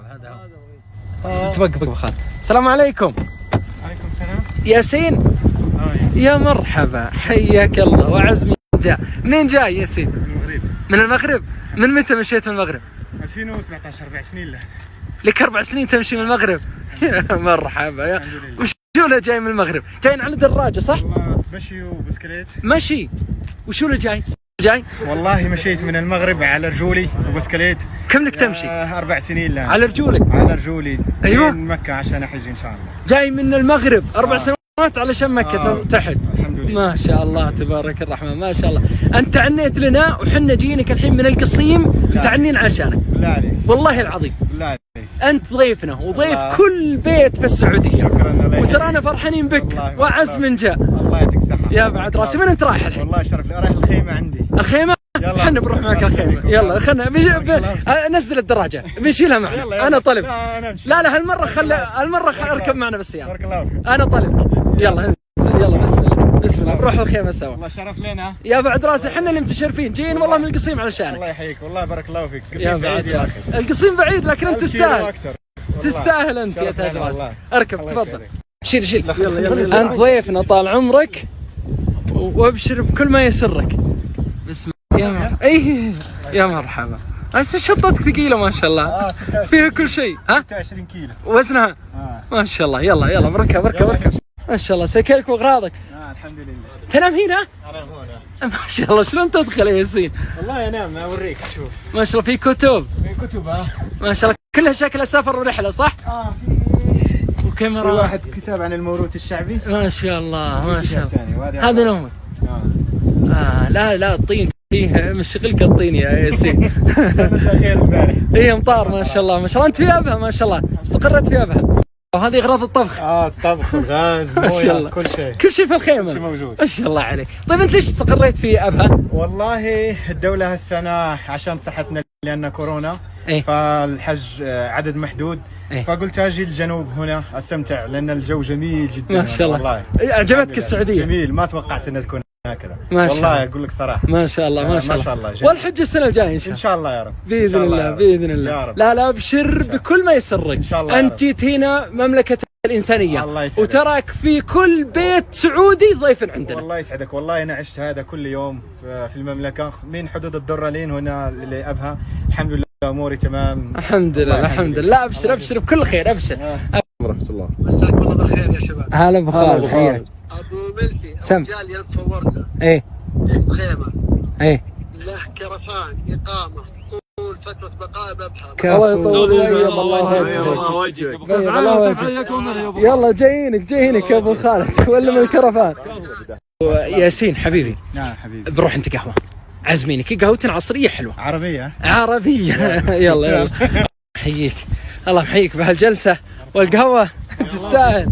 هذا هو. توقف خالد. السلام عليكم. عليكم السلام. ياسين. يا مرحبا، حياك الله وعز من جاء. منين جاي ياسين؟ من المغرب. من المغرب؟ من متى مشيت من المغرب؟ 2017، 4 سنين له. لك 4 سنين تمشي من المغرب؟ يا مرحبا. يا وشو اللي جاي من المغرب؟ جايين على دراجة صح؟ والله مشي وبسكليت. مشي. وشو اللي جاي؟ والله مشيت من المغرب على رجولي وبسكليت. كم لك تمشي؟ 4 سنين له. على رجولك؟ على رجولي. ايوه. من مكة عشان احج ان شاء الله. جاي من المغرب 4 سنوات علشان مكة تحج. الحمد لله. ما شاء الله تبارك الرحمن، ما شاء الله. انت عنيت لنا وحنا جينك الحين من القصيم متعنين عشانك. بالله عليك. والله العظيم. بالله عليك. انت ضيفنا وضيف كل بيت في السعودية. شكرا. وترانا فرحانين بك وعز من جاء. الله يعطيك الصحة. يا بعد راسي. من انت رايح الحين؟ والله شرف لي، رايح الخيمة عندي. الخيمة؟ احنا بنروح معك الخيمة. يلا خلنا نزل الدراجة بنشيلها معنا. انا طلب. لا هالمرة اركب معنا بالسيارة. بارك الله فيك. انا طلبك. يلا انزل. يلا بسم الله نروح الخيمة سوا. والله شرف لنا. يا بعد راسي، احنا اللي متشرفين جايين والله من القصيم علشانك. الله يحييك. والله بارك الله فيك. يا بعد راسي. القصيم بعيد لكن انت تستاهل. تستاهل انت يا تاج راسي. اركب تفضل. شيل. يلا. انت ضيفنا طال عمرك وابشر بكل ما يسرك. بسم الله. يا مرحبا. شنطتك ثقيلة ما شاء الله. فيها كل شيء. 26 كيلو وزنها. ما شاء الله. يلا بركب. ما شاء الله سكرك واغراضك. الحمد لله. تنام هنا؟ انام هنا. ما شاء الله. شلون تدخل يا ياسين؟ والله انام اوريك شوف. ما شاء الله في كتب. في كتب. ما شاء الله كلها شكلها سفر ورحلة صح؟ في وكاميرا. واحد كتاب عن الموروث الشعبي. ما شاء الله ما شاء الله. هذا نومك. لا الطين فيه مشغلك الطين يا ياسين. خير البارح. هي امطار ما شاء الله. ما شاء الله انت في ابها ما شاء الله استقرت في ابها. وهذه اغراض الطبخ. الطبخ والغاز مويه كل شيء في الخيمه. كل شيء موجود. ما شاء الله عليك. طيب انت ليش استقريت في ابها؟ والله الدوله هالسنه عشان صحتنا لان كورونا. فالحج عدد محدود. فقلت اجي الجنوب هنا استمتع لان الجو جميل جدا. ما شاء الله. والله اعجبتك السعوديه؟ جميل. ما توقعت انها تكون هكذا. والله اقول لك صراحه. ما شاء الله. والحج السنه الجايه ان شاء الله. يا رب. باذن الله. لا ابشر بكل ما يسرك. ان شاء الله. انت جيت هنا مملكه الإنسانية. وتراك في كل بيت سعودي ضيف عندنا. والله يسعدك. والله أنا عشت هذا كل يوم في المملكة من حدود الدرة لين هنا لأبها. الحمد لله أموري تمام. الحمد لله. أبشر بكل خير. أبشر. ورحمة الله. مساكم الله بالخير يا شباب. هلا أبو خالد حياك. أبو ملفي سم. رجال يد صورته. خيمة. له كرفان إقامة طول فترة بقاء بأبها. الله يطول الله وجهك. يلا جايينك يا ابو خالد ولا من الكرفان. ياسين حبيبي. نعم حبيبي. بنروح انت قهوه. عزمينك قهوتنا عصريه حلوه عربيه. يلا حييك. الله يحييك بهالجلسه والقهوه. تستاهل.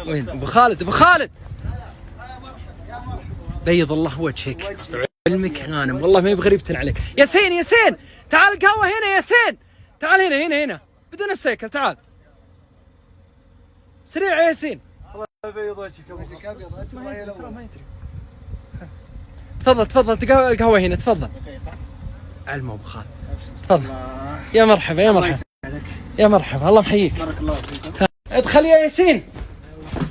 وين ابو خالد بيض الله وجهك. علمك غانم والله ما يبغى يبتن عليك. ياسين تعال القهوه هنا. ياسين تعال هنا بدون السيكل. تعال سريع يا ياسين. الله يبيض وجهك ابو خالد. تفضل القهوه هنا. تفضل علم ابو خالد. تفضل. يا مرحبا يا مرحبا. الله محييك. بارك الله فيكم. ادخل يا ياسين.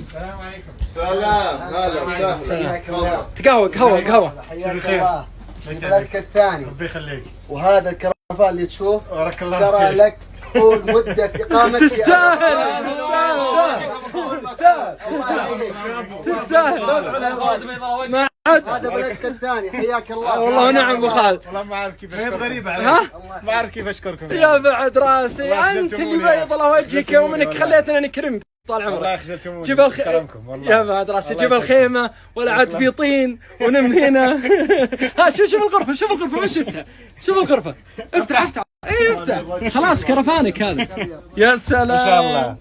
السلام عليكم. هلا وسهلا. قهوه. حياك الله. في بلدك الثاني. ربي يخليك. وهذا الكرفان اللي تشوف بارك الله ترى لك طول مدة إقامتك. تستاهل. هذا بلدك الثاني. حياك الله. والله ونعم ابو خالد. والله ما اعرف كيف غريبة علي. ما اعرف كيف اشكركم. يا بعد راسي انت اللي بيض الله وجهك يوم انك خليتنا نكرمك طال عمرك. والله خجلتموني. جيب يا بعد راسي جيب الخيمه ولا عاد في طين ونم هنا. شوف الغرفه ما شفتها. شوف الغرفه. افتح. خلاص كرفانك هذا. يا سلام ما شاء الله.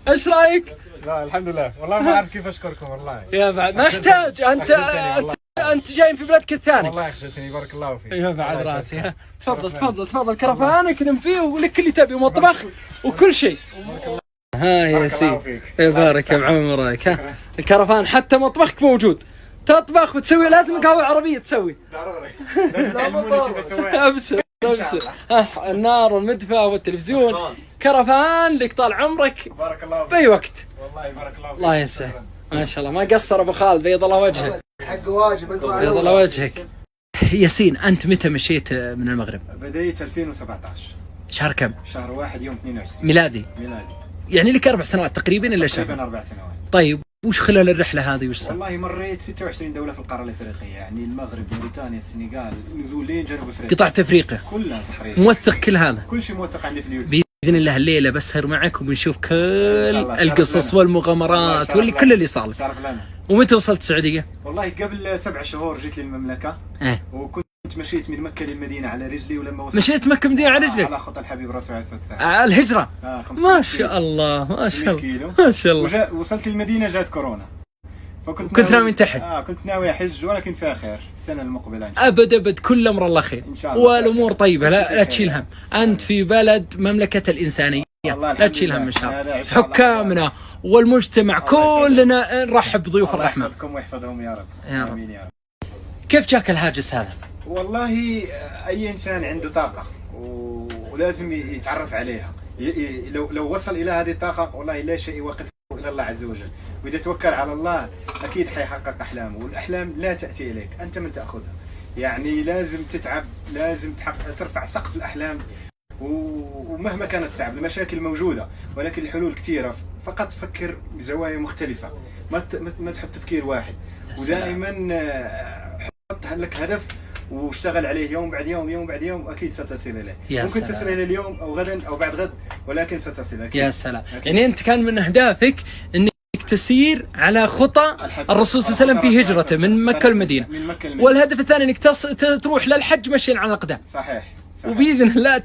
ايش رايك؟ لا الحمد لله. والله ما اعرف كيف اشكركم والله. يا بعد ما يحتاج. انت جاي في بلدك الثاني. والله خجلتني. بارك الله فيك. يا بعد راسي. تفضل كرفانك نم فيه ولك اللي تبي ومطبخ وكل شيء. يا ياسين يبارك يا عمرك. الكرفان حتى مطبخك موجود. تطبخ وتسوي لازم قهوة عربية تسوي. ضروري. لازم تعلموني كيف اسويها. ابشر ابشر. النار والمدفأة والتلفزيون، كرفان لك طال عمرك. بارك الله باي وقت. والله بارك الله فيك. الله يسعد. ما شاء الله ما قصر ابو خالد، بيض الله وجهك. حق واجب انت. بيض الله وجهك. ياسين انت متى مشيت من المغرب؟ بديت 2017 شهر كم؟ شهر 1 يوم 22 ميلادي. ميلادي. يعني لك 4 سنوات تقريبا الا شهر؟ تقريبا 4 سنوات. طيب وش خلال الرحله هذه وش صار؟ والله مريت 26 دوله في القاره الافريقيه، يعني المغرب، موريتانيا، السنغال، نزولين جنوب افريقيا، قطاع افريقيا كلها تقريبا. موثق كل هذا؟ كل شيء موثق عندي في اليوتيوب. باذن الله الليله بسهر معك وبنشوف كل الله. القصص والمغامرات واللي كل اللي صار لك. شرف لنا. ومتى وصلت السعوديه؟ والله قبل 7 شهور جيت للمملكه. وكنت مشيت من مكه للمدينه على رجلي، ولما وصلت مشيت مكه مدينه على رجلك؟ على خط الحبيب الرسول عليه الصلاه والسلام. الهجره. ما شاء كيلو. الله ما شاء الله كيلو. ما شاء الله. وصلت المدينه جات كورونا، كنت ناوي تحج؟ كنت ناوي احج، ولكن فيها خير السنه المقبله ان شاء الله. ابد كل امر الله خير ان شاء الله، والامور طيبه. لا تشيل هم، انت في بلد مملكه الانسانيه، لا تشيل هم ان شاء الله. حكامنا والمجتمع كلنا نرحب بضيوف الرحمن. الله يحفظكم ويحفظهم يا رب. يا رب. امين يا رب. كيف جاك الهاجس هذا؟ والله اي انسان عنده طاقه ولازم يتعرف عليها. لو وصل الى هذه الطاقه والله لا شيء يوقفه الا الله عز وجل، واذا توكل على الله اكيد حيحقق احلامه، والاحلام لا تاتي اليك، انت من تاخذها. يعني لازم تتعب، لازم ترفع سقف الاحلام، ومهما كانت صعبه المشاكل موجوده ولكن الحلول كثيره، فقط فكر بزوايا مختلفه، ما تحط تفكير واحد، ودائما حط لك هدف واشتغل عليه يوم بعد يوم، يوم بعد يوم، اكيد ستصل اليه. ممكن تصل اليه اليوم او غدا او بعد غد، ولكن ستصل اكيد. يا سلام. يعني انت كان من اهدافك انك تسير على خطى الرسول صلى الله عليه وسلم في هجرته من مكه المدينه، والهدف الثاني انك تروح للحج مشيا على الأقدام. صحيح. وباذن الله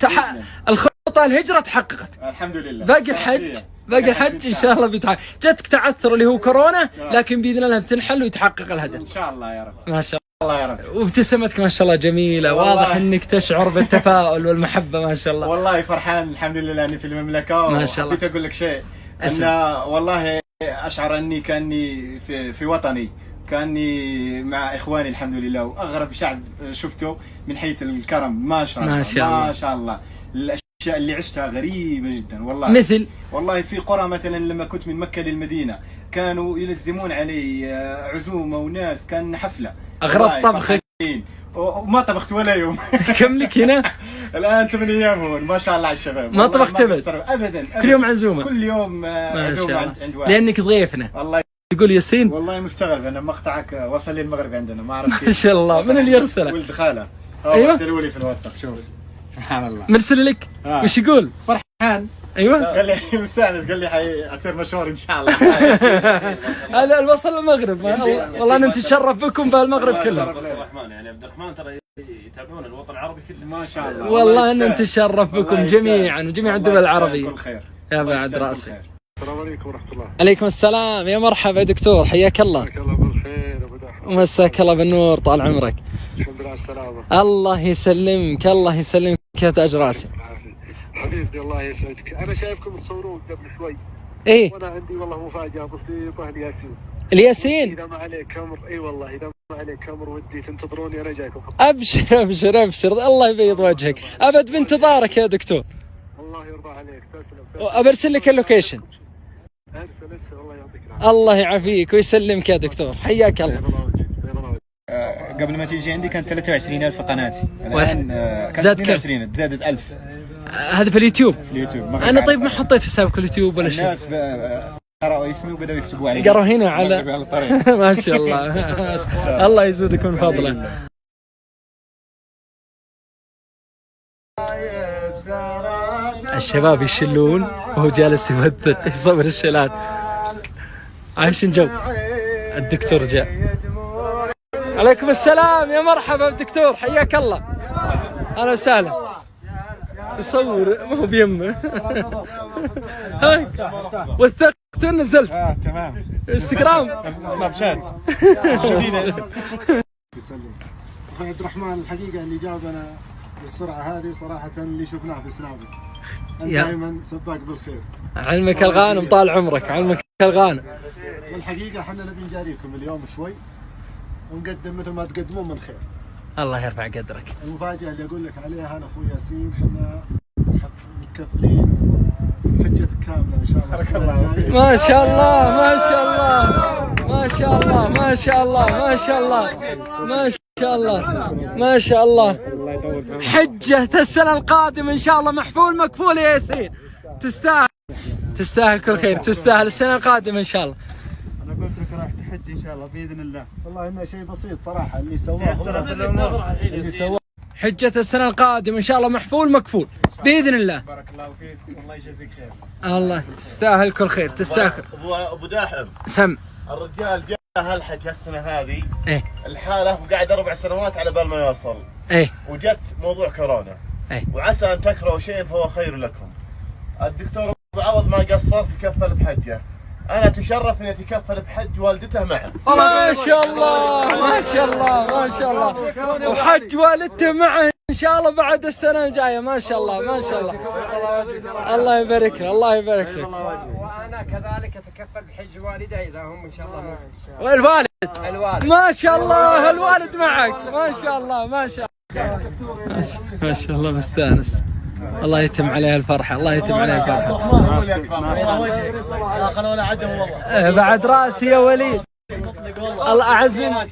الخطه الهجره تحققت الحمد لله. باقي الحج ان شاء الله بيتحقق. جاتك تعثر اللي هو كورونا، لكن باذن الله بتنحل ويتحقق الهدف ان شاء الله يا رب. ما شاء الله يا رب. وابتسامتك ما شاء الله جميله، واضح انك تشعر بالتفاؤل والمحبه ما شاء الله. والله فرحان الحمد لله اني في المملكه. ما شاء الله. حبيت اقول لك شيء، ان والله اشعر اني كاني في وطني، كاني مع اخواني الحمد لله، واغرب شعب شفته من حيث الكرم. ما شاء الله ما شاء الله. الاشياء اللي عشتها غريبه جدا والله. مثل والله في قرى مثلا لما كنت من مكه للمدينه كانوا يلزمون علي عزومه وناس، كان حفله. اغرب طبخ وما طبخت ولا يوم. كم لك هنا؟ الان 8 ايام هون. ما شاء الله على الشباب. ما طبخت ابدا. كل يوم عزومه. كل يوم عزومه عند واحد. لانك ضيفنا. والله تقول ياسين والله مستغرب انا مقطعك وصل لي المغرب عندنا، ما اعرف كيف. ما شاء الله. من اللي يرسله؟ ولد خاله. ايوه ارسلوا لي في الواتساب. شوف سبحان الله مرسل لك. وش يقول؟ فرحان. ايوه قال لي مستانس، قال لي حيصير مشهور ان شاء الله. هذا الوصل المغرب. والله انا نتشرف بكم بالمغرب كله. عبد الرحمن يعني عبد الرحمن ترى يتابعون الوطن العربي كله. ما شاء الله. والله ان نتشرف بكم جميعا وجميع الدول العربيه. كل خير يا بعد راسي. السلام عليكم ورحمة الله. عليكم السلام. يا مرحبا يا دكتور، حياك الله. مساك الله بالخير ابو دحم. مساك الله بالنور، طال عمرك. الحمد لله على السلامة. الله يسلمك الله يسلمك يا تاج راسي. حبيبي الله يسعدك. انا شايفكم تصورون قبل شوي. ايه وانا عندي والله مفاجأة بسيطة لياسين. الياسين اذا ما عليك امر، اي والله اذا ما عليك امر ودي تنتظروني انا جايكم. ابشر ابشر ابشر، الله يبيض وجهك، ابد بانتظارك يا دكتور. الله يرضى عليك. تسلم. ابرسل لك اللوكيشن. ارسل الله يعطيك العافية. الله يعافيك ويسلمك يا دكتور، حياك الله. قبل ما تيجي عندي كانت 23,000 قناتي، الان زاد كم؟ زادت 1000. هذا في اليوتيوب. انا طيب ما حطيت حسابك في اليوتيوب ولا شيء. الناس قرأوا اسمي وبدأوا يكتبوا علي. قرأوا هنا على ما شاء الله. الله يزودك من فضله. الشباب يشلون وهو جالس يوثق يصور الشلات. عايشين جو. الدكتور جاء. عليكم السلام. يا مرحبا بالدكتور، حياك الله. اهلا وسهلا. يصور ما هو بيمه. وثقت ونزلت. تمام. انستغرام سناب شات. يسلم. اخوي عبد الرحمن الحقيقة اللي جابنا بالسرعة هذه صراحة اللي شفناه في سنابي. انت دائما سباق بالخير. علمك الغانم طال عمرك، علمك الغانم. والحقيقة احنا نبي نجاريكم اليوم شوي ونقدم مثل ما تقدمون من خير. الله يرفع قدرك. المفاجأة اللي أقول لك عليها أنا أخوي ياسين، إحنا متكفلين وحجة كاملة إن شاء الله السنة الجاية. ما شاء الله ما شاء الله ما شاء الله ما شاء الله ما شاء الله ما شاء الله ما شاء الله. حجة السنة القادمة إن شاء الله محفول مكفول يا ياسين. تستاهل تستاهل كل خير، تستاهل السنة القادمة إن شاء الله. أنا قلت لك راح تحج إن شاء الله بإذن الله. والله إنه شيء بسيط صراحة اللي سواه اللي سواه. حجة السنة القادمة إن شاء الله محفول مكفول بإذن الله. بارك الله فيك والله يجازيك خير. الله تستاهل كل خير تستاهل. ابو داحم سم الرجال جاء هالحج هالسنه هذه ايه الحاله وقعد 4 سنوات على بال ما يوصل ايه وجت موضوع كورونا ايه وعسى ان تكرهوا شيء فهو خير لكم. الدكتور ابو عوض ما قصر تكفل بحجه. انا اتشرف اني اتكفل بحج والدته معه. ما شاء الله ما شاء الله ما شاء الله. وحج والدته معه ان شاء الله بعد السنه الجايه. ما شاء الله ما شاء الله. الله يبارك لك الله يبارك لك. وانا كذلك اتكفل بحج والدي اذا هم ان شاء الله. والوالد ما شاء الله الوالد معك. ما شاء الله ما شاء الله ما شاء الله مستانس. الله يتم عليه الفرحة الله يتم عليه الفرحة. بعد راسي يا وليد. الله أعز منك.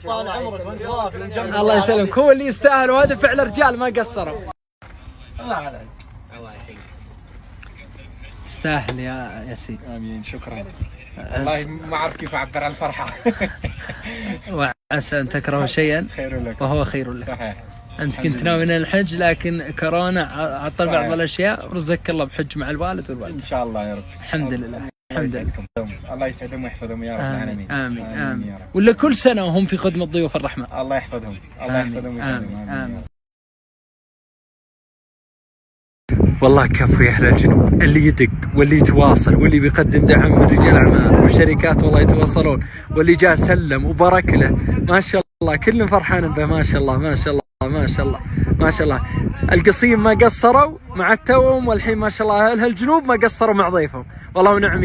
الله يسلمك. هو اللي يستاهل وهذا فعل رجال ما قصروا. الله عليك الله يحييك. تستاهل يا ياسين. امين شكرا. والله ما اعرف كيف اعبر عن الفرحه. وعسى ان تكرهوا شيئا خير لك وهو خير لك. صحيح. انت كنت ناوي من الحج لكن كورونا عطل بعض الاشياء ورزقك الله بحج مع الوالد والوالد. ان شاء الله يا رب. الحمد لله الحمد لله. الله يسعدهم ويحفظهم يا رب العالمين. آمين آمين. ولا كل سنة وهم في خدمة ضيوف الرحمن. الله يحفظهم الله يحفظهم ويسعدهم. آمين. والله كفو يا أهل الجنوب اللي يدق واللي يتواصل واللي بيقدم دعم من رجال أعمال والشركات والله يتواصلون واللي جاء سلم وبارك له. ما شاء الله كلهم فرحان به. ما شاء الله ما شاء الله ما شاء الله ما شاء الله. القصيم ما قصروا مع التوم والحين ما شاء الله أهل الجنوب ما قصروا مع ضيفهم. والله ونعم.